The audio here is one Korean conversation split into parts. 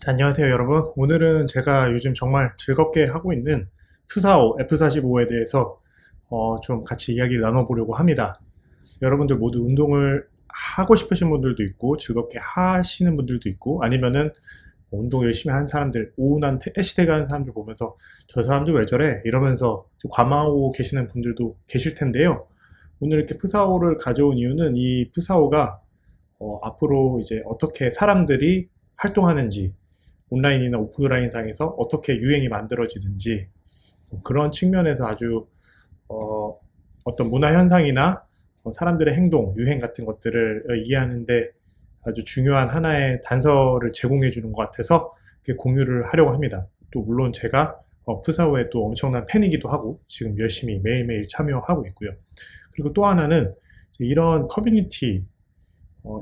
자, 안녕하세요 여러분. 오늘은 제가 요즘 정말 즐겁게 하고 있는 푸사오 F45에 대해서 좀 같이 이야기를 나눠보려고 합니다. 여러분들 모두 운동을 하고 싶으신 분들도 있고 즐겁게 하시는 분들도 있고, 아니면은 운동 열심히 하는 사람들, 오운한 해시태그 하는 사람들 보면서 저 사람들 왜 저래? 이러면서 관망하고 계시는 분들도 계실 텐데요. 오늘 이렇게 푸사오를 가져온 이유는 이 푸사오가 앞으로 이제 어떻게 사람들이 활동하는지, 온라인이나 오프라인상에서 어떻게 유행이 만들어지는지, 그런 측면에서 아주 어떤 문화 현상이나 사람들의 행동, 유행 같은 것들을 이해하는데 아주 중요한 하나의 단서를 제공해 주는 것 같아서 공유를 하려고 합니다. 또 물론 제가 푸사오의 또 엄청난 팬이기도 하고 지금 열심히 매일매일 참여하고 있고요. 그리고 또 하나는 이런 커뮤니티,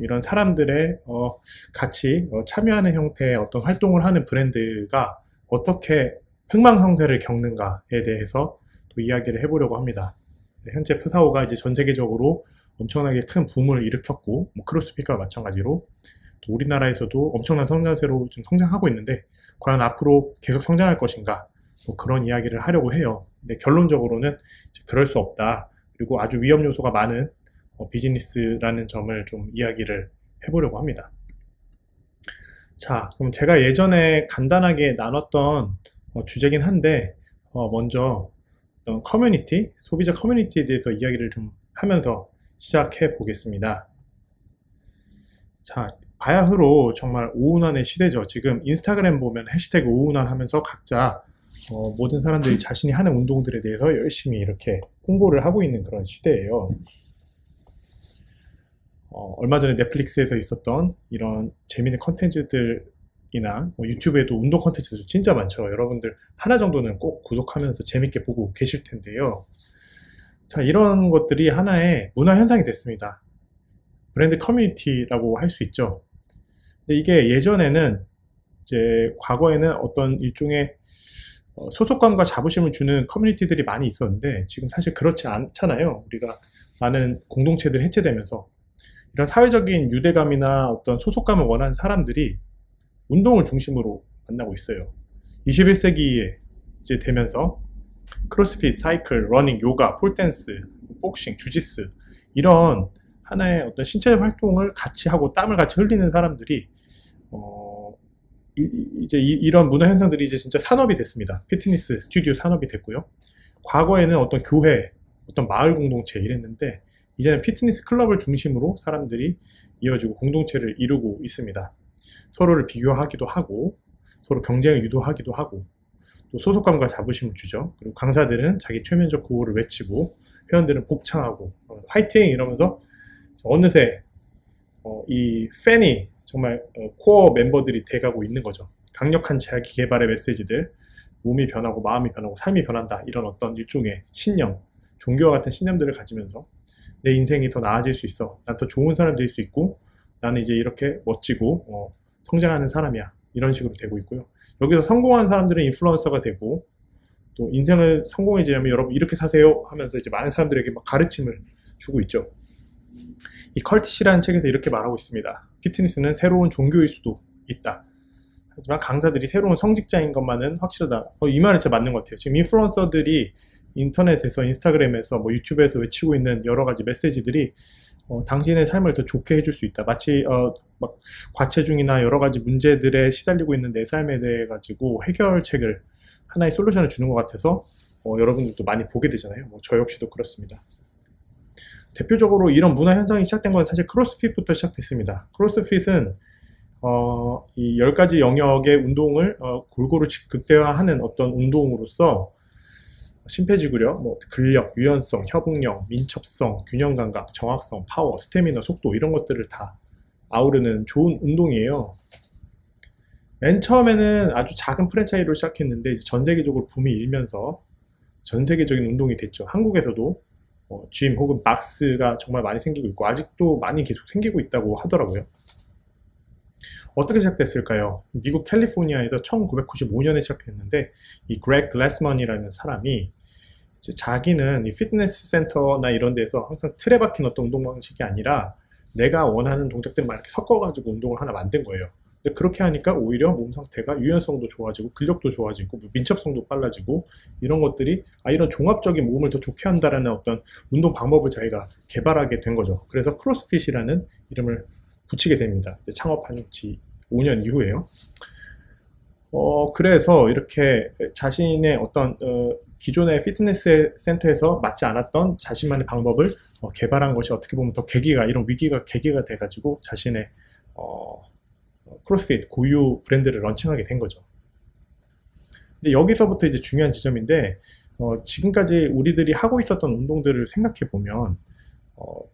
이런 사람들의 같이 참여하는 형태의 어떤 활동을 하는 브랜드가 어떻게 흥망성쇠를 겪는가에 대해서 또 이야기를 해보려고 합니다. 현재 푸사오가 이제 전 세계적으로 엄청나게 큰 붐을 일으켰고, 크로스핏과 마찬가지로 또 우리나라에서도 엄청난 성장세로 좀 성장하고 있는데, 과연 앞으로 계속 성장할 것인가, 그런 이야기를 하려고 해요. 근데 결론적으로는 그럴 수 없다, 그리고 아주 위험 요소가 많은 비즈니스라는 점을 좀 이야기를 해보려고 합니다. 자, 그럼 제가 예전에 간단하게 나눴던 주제긴 한데, 먼저 커뮤니티, 소비자 커뮤니티에 대해서 이야기를 좀 하면서 시작해 보겠습니다. 자, 바야흐로 정말 오운환의 시대죠. 지금 인스타그램 보면 해시태그 오운환 하면서 각자 모든 사람들이 자신이 하는 운동들에 대해서 열심히 이렇게 홍보를 하고 있는 그런 시대예요. 얼마 전에 넷플릭스에서 있었던 이런 재미있는 컨텐츠들이나 유튜브에도 운동 컨텐츠들 진짜 많죠. 여러분들 하나 정도는 꼭 구독하면서 재밌게 보고 계실 텐데요. 자, 이런 것들이 하나의 문화 현상이 됐습니다. 브랜드 커뮤니티라고 할 수 있죠. 근데 이게 예전에는 이제 과거에는 어떤 일종의 소속감과 자부심을 주는 커뮤니티들이 많이 있었는데, 지금 사실 그렇지 않잖아요. 우리가 많은 공동체들이 해체되면서 이런 사회적인 유대감이나 어떤 소속감을 원하는 사람들이 운동을 중심으로 만나고 있어요. 21세기에 이제 되면서 크로스핏, 사이클, 러닝, 요가, 폴댄스, 복싱, 주짓수, 이런 하나의 어떤 신체적 활동을 같이 하고 땀을 같이 흘리는 사람들이 이제 이런 문화 현상들이 이제 진짜 산업이 됐습니다. 피트니스 스튜디오 산업이 됐고요. 과거에는 어떤 교회, 어떤 마을 공동체 이랬는데, 이제는 피트니스 클럽을 중심으로 사람들이 이어지고 공동체를 이루고 있습니다. 서로를 비교하기도 하고, 서로 경쟁을 유도하기도 하고, 또 소속감과 자부심을 주죠. 그리고 강사들은 자기 최면적 구호를 외치고, 회원들은 복창하고 화이팅 이러면서 어느새 이 팬이 정말 코어 멤버들이 돼가고 있는 거죠. 강력한 자기 개발의 메시지들, 몸이 변하고 마음이 변하고 삶이 변한다, 이런 어떤 일종의 신념, 종교와 같은 신념들을 가지면서 내 인생이 더 나아질 수 있어, 난 더 좋은 사람 될 수 있고, 나는 이제 이렇게 멋지고 성장하는 사람이야, 이런 식으로 되고 있고요. 여기서 성공한 사람들은 인플루언서가 되고, 또 인생을 성공해지려면 여러분 이렇게 사세요 하면서 이제 많은 사람들에게 막 가르침을 주고 있죠. 이 컬티시라는 책에서 이렇게 말하고 있습니다. 피트니스는 새로운 종교일 수도 있다. 하지만 강사들이 새로운 성직자인 것만은 확실하다. 이 말은 진짜 맞는 것 같아요. 지금 인플루언서들이 인터넷에서, 인스타그램에서, 유튜브에서 외치고 있는 여러 가지 메시지들이 당신의 삶을 더 좋게 해줄 수 있다. 마치 막 과체중이나 여러 가지 문제들에 시달리고 있는 내 삶에 대해 가지고 해결책을, 하나의 솔루션을 주는 것 같아서 여러분들도 많이 보게 되잖아요. 저 역시도 그렇습니다. 대표적으로 이런 문화 현상이 시작된 건 사실 크로스핏부터 시작됐습니다. 크로스핏은 이 10가지 영역의 운동을 골고루 극대화하는 어떤 운동으로서 심폐지구력, 근력, 유연성, 협응력, 민첩성, 균형 감각, 정확성, 파워, 스태미너, 속도, 이런 것들을 다 아우르는 좋은 운동이에요. 맨 처음에는 아주 작은 프랜차이즈로 시작했는데 이제 전 세계적으로 붐이 일면서 전 세계적인 운동이 됐죠. 한국에서도 짐 혹은 막스가 정말 많이 생기고 있고, 아직도 많이 계속 생기고 있다고 하더라고요. 어떻게 시작됐을까요? 미국 캘리포니아에서 1995년에 시작했는데, 이 그렉 글래스먼이라는 사람이 이제 자기는 이 피트니스 센터나 이런 데서 항상 틀에 박힌 어떤 운동 방식이 아니라 내가 원하는 동작들만 이렇게 섞어가지고 운동을 하나 만든 거예요. 근데 그렇게 하니까 오히려 몸 상태가 유연성도 좋아지고 근력도 좋아지고 민첩성도 빨라지고 이런 것들이 이런 종합적인 몸을 더 좋게 한다라는 어떤 운동 방법을 자기가 개발하게 된 거죠. 그래서 크로스핏이라는 이름을 붙이게 됩니다. 이제 창업한 지 5년 이후에요. 그래서 이렇게 자신의 어떤 기존의 피트니스 센터에서 맞지 않았던 자신만의 방법을 개발한 것이 어떻게 보면 더 이런 위기가 계기가 돼가지고 자신의 크로스핏 고유 브랜드를 런칭하게 된 거죠. 근데 여기서부터 이제 중요한 지점인데, 지금까지 우리들이 하고 있었던 운동들을 생각해 보면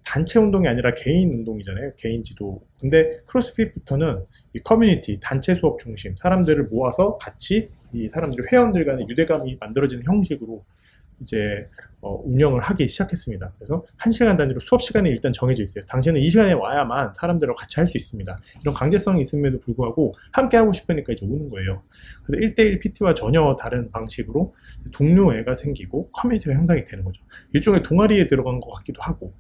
단체 운동이 아니라 개인 운동이잖아요. 개인 지도. 근데 크로스핏부터는 이 커뮤니티, 단체 수업 중심, 사람들을 모아서 같이 이 사람들이 회원들 간의 유대감이 만들어지는 형식으로 이제 운영을 하기 시작했습니다. 그래서 1시간 단위로 수업 시간이 일단 정해져 있어요. 당신은 이 시간에 와야만 사람들과 같이 할 수 있습니다. 이런 강제성이 있음에도 불구하고 함께 하고 싶으니까 이제 오는 거예요. 그래서 1대1 PT와 전혀 다른 방식으로 동료애가 생기고 커뮤니티가 형성이 되는 거죠. 일종의 동아리에 들어간 것 같기도 하고.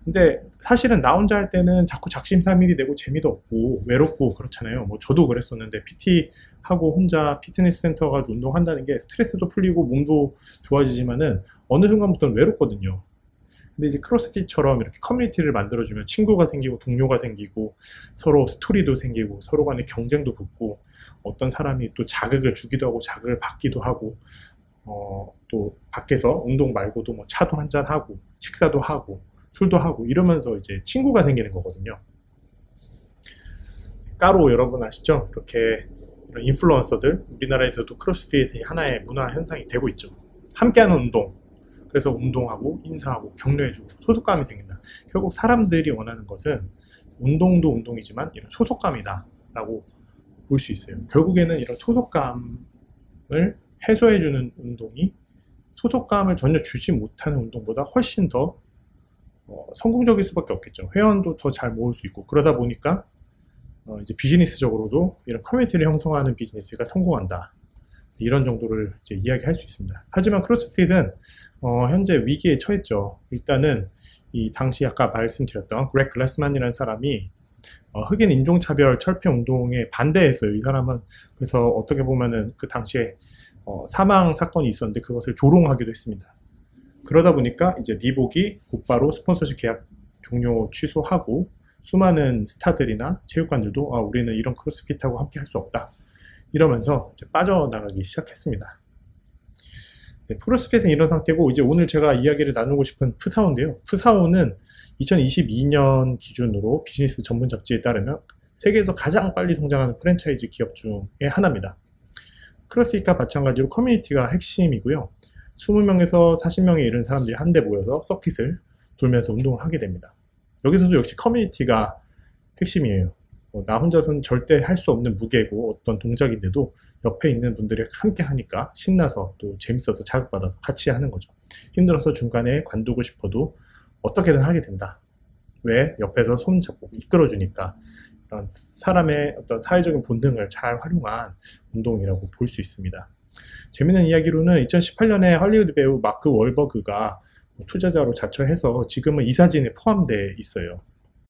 근데 사실은 나 혼자 할 때는 자꾸 작심삼일이 되고 재미도 없고 외롭고 그렇잖아요. 뭐 저도 그랬었는데 PT 하고 혼자 피트니스 센터 가서 운동한다는 게 스트레스도 풀리고 몸도 좋아지지만은 어느 순간부터는 외롭거든요. 근데 이제 크로스핏처럼 이렇게 커뮤니티를 만들어주면 친구가 생기고 동료가 생기고 서로 스토리도 생기고 서로 간의 경쟁도 붙고 어떤 사람이 또 자극을 주기도 하고 자극을 받기도 하고 또 밖에서 운동 말고도 뭐 차도 한잔 하고 식사도 하고 술도 하고 이러면서 이제 친구가 생기는 거거든요. 까로 여러분 아시죠? 이렇게 이런 인플루언서들, 우리나라에서도 크로스핏이 하나의 문화 현상이 되고 있죠. 함께하는 운동, 그래서 운동하고 인사하고 격려해주고 소속감이 생긴다. 결국 사람들이 원하는 것은 운동도 운동이지만 이런 소속감이다 라고 볼 수 있어요. 결국에는 이런 소속감을 해소해주는 운동이 소속감을 전혀 주지 못하는 운동보다 훨씬 더 성공적일 수밖에 없겠죠. 회원도 더 잘 모을 수 있고 그러다 보니까 이제 비즈니스적으로도 이런 커뮤니티를 형성하는 비즈니스가 성공한다. 이런 정도를 이제 이야기할 수 있습니다. 하지만 크로스핏은 현재 위기에 처했죠. 일단은 이 당시 아까 말씀드렸던 그렉 글래스만이라는 사람이 흑인 인종차별 철폐 운동에 반대했어요. 이 사람은 그래서 어떻게 보면은 그 당시에 사망 사건이 있었는데 그것을 조롱하기도 했습니다. 그러다 보니까 이제 리복이 곧바로 스폰서십 계약 종료 취소하고 수많은 스타들이나 체육관들도 우리는 이런 크로스핏하고 함께 할 수 없다 이러면서 이제 빠져나가기 시작했습니다. 네, 크로스핏은 이런 상태고 이제 오늘 제가 이야기를 나누고 싶은 푸사오인데요. 푸사오는 2022년 기준으로 비즈니스 전문 잡지에 따르면 세계에서 가장 빨리 성장하는 프랜차이즈 기업 중에 하나입니다. 크로스핏과 마찬가지로 커뮤니티가 핵심이고요. 20명에서 40명에 이르는 사람들이 한데 모여서 서킷을 돌면서 운동을 하게 됩니다. 여기서도 역시 커뮤니티가 핵심이에요. 나 혼자서는 절대 할 수 없는 무게고 어떤 동작인데도 옆에 있는 분들이 함께 하니까 신나서 또 재밌어서 자극받아서 같이 하는 거죠. 힘들어서 중간에 관두고 싶어도 어떻게든 하게 된다. 왜? 옆에서 손 잡고 이끌어주니까 이런 사람의 어떤 사회적인 본능을 잘 활용한 운동이라고 볼 수 있습니다. 재미있는 이야기로는 2018년에 헐리우드 배우 마크 월버그가 투자자로 자처해서 지금은 이 사진에 포함되어 있어요.